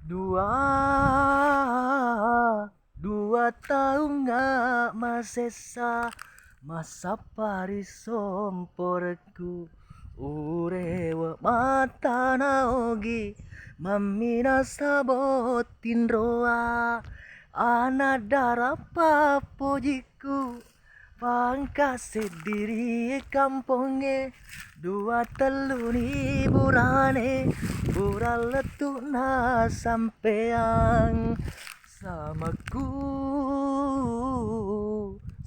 Dua, dua tahun nggak masesa masa parisomporku urewa mata naogi mamina sabotin roa ana darapa pojiku pangkase diri kamponge dua teluni burane bural letuk na sampeang samaku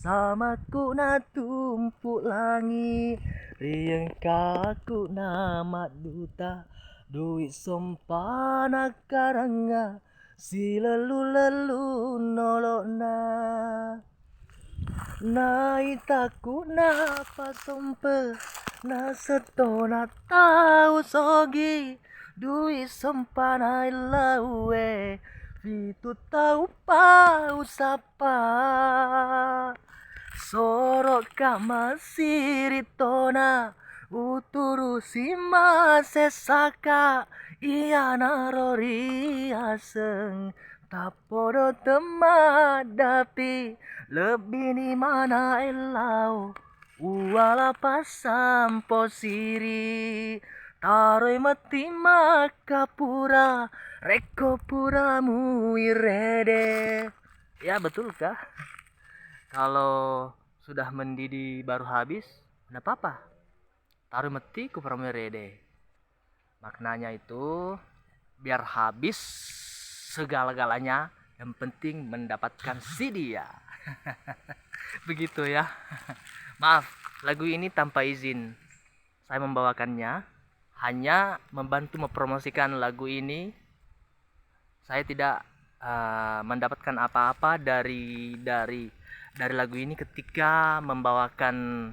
samaku na tumpuk langi rieng kaku na duta duit sompana karanga si lelu nolona na itaku na pasompe na setona tau sogi duit sempana ilaue fitu tau pau sapa sorok kama siritona uturu sima sesaka iya narori aseng tapodo temadapi lebih ni mana elau uala pasam posiri taroi mati makapura reko puramu irede. Ya betulkah kalau sudah mendidih baru habis tidak apa-apa taruh meti ku puramu irede, maknanya itu biar habis segala-galanya yang penting mendapatkan si dia. Begitu ya. Maaf, lagu ini tanpa izin saya membawakannya, hanya membantu mempromosikan lagu ini. Saya tidak mendapatkan apa-apa dari lagu ini ketika membawakan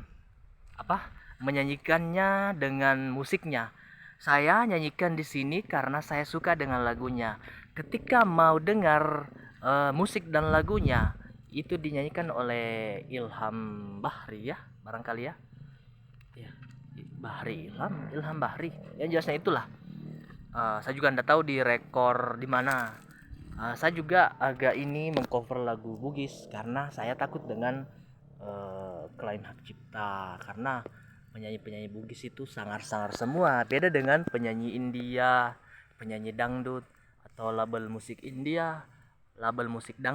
menyanyikannya dengan musiknya. Saya nyanyikan di sini karena saya suka dengan lagunya. Ketika mau dengar musik dan lagunya itu dinyanyikan oleh Ilham Bahri ya, barangkali ya. Ya, Bahri Ilham Bahri. Yang jelasnya itulah. Saya juga tidak tahu di rekor di mana. Saya juga agak ini mengcover lagu Bugis karena saya takut dengan klaim hak cipta, karena penyanyi-penyanyi Bugis itu sangar-sangar semua, beda dengan penyanyi India, penyanyi dangdut atau label musik India, label musik dangdut.